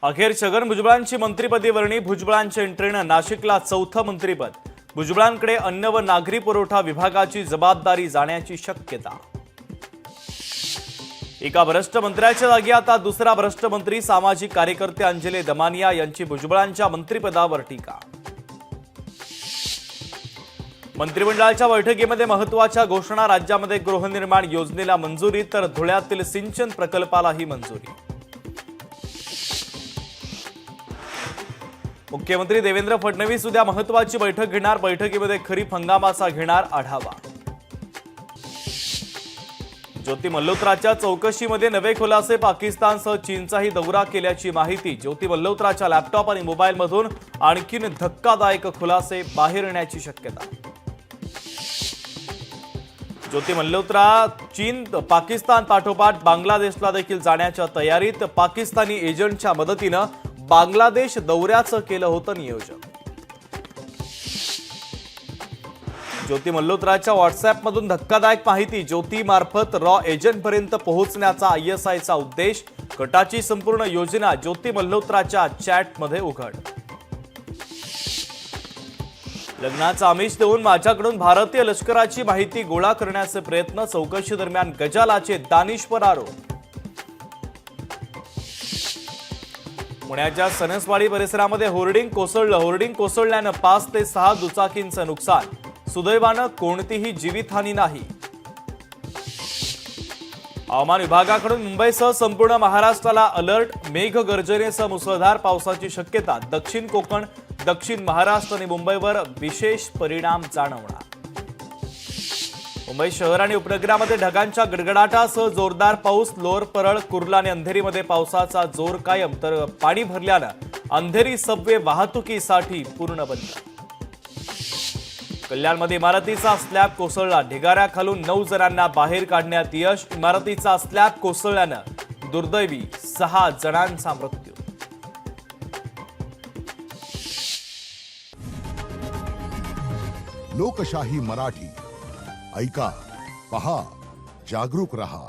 अखेर छगन भुजबळांची मंत्रिपदी वर्णी. भुजबळांच्या एंट्रीनं नाशिकला चौथं मंत्रिपद. भुजबळांकडे अन्न व नागरी पुरवठा विभागाची जबाबदारी जाण्याची शक्यता. एका भ्रष्ट मंत्र्याच्या जागी आता दुसरा भ्रष्ट मंत्री. सामाजिक कार्यकर्ते अंजली दमानिया यांची भुजबळांच्या मंत्रिपदावर टीका. मंत्रिमंडळाच्या बैठकीमध्ये महत्त्वाच्या घोषणा. राज्यामध्ये गृहनिर्माण योजनेला मंजुरी तर धुळ्यातील सिंचन प्रकल्पालाही मंजुरी. मुख्यमंत्री देवेंद्र फडणवीस उद्या महत्त्वाची बैठक घेणार. बैठकीमध्ये खरीप हंगामाचा घेणार आढावा. ज्योती मल्होत्राच्या चौकशीमध्ये नवे खुलासे. पाकिस्तानसह चीनचाही दौरा केल्याची माहिती. ज्योती मल्होत्राच्या लॅपटॉप आणि मोबाईलमधून आणखीन धक्कादायक खुलासे बाहेर येण्याची शक्यता. ज्योती मल्होत्रा चीन पाकिस्तान पाठोपाठ बांगलादेशला देखील जाण्याच्या तयारीत. पाकिस्तानी एजंटच्या मदतीनं बांगलादेश दौऱ्याचं केलं होतं नियोजन. ज्योती मल्होत्राच्या व्हॉट्सअॅपमधून धक्कादायक माहिती. ज्योती मार्फत रॉ एजंटपर्यंत पोहोचण्याचा ISIचा उद्देश. कटाची संपूर्ण योजना ज्योती मल्होत्राच्या चॅटमध्ये उघड. लग्नाचा आमिष देऊन माझ्याकडून भारतीय लष्कराची माहिती गोळा करण्याचे प्रयत्न. चौकशी दरम्यान गजालाचे दानिशवर आरोप. पुण्याच्या सणसवाडी परिसरामध्ये होर्डिंग कोसळलं. होर्डिंग कोसळल्यानं 5 ते 6 दुचाकींचं नुकसान. सुदैवानं कोणतीही जीवितहानी नाही. हवामान विभागाकडून मुंबईसह संपूर्ण महाराष्ट्राला अलर्ट. मेघगर्जनेसह मुसळधार पावसाची शक्यता. दक्षिण कोकण, दक्षिण महाराष्ट्र आणि मुंबईवर विशेष परिणाम जाणवणार. मुंबई शहर आणि उपनगरामध्ये ढगांच्या गडगडाटासह जोरदार पाऊस. लोअर परळ, कुर्ला आणि अंधेरीमध्ये पावसाचा जोर कायम. तर पाणी भरल्यानं अंधेरी सबवे वाहतुकीसाठी पूर्ण बंद. कल्याणमध्ये इमारतीचा स्लॅब कोसळला. ढिगाऱ्याखालून 9 जणांना बाहेर काढण्यात यश. इमारतीचा स्लॅब कोसळल्यानं दुर्दैवी 6 जणांचा मृत्यू. लोकशाही मराठी ऐका, पहा, जागरूक रहा.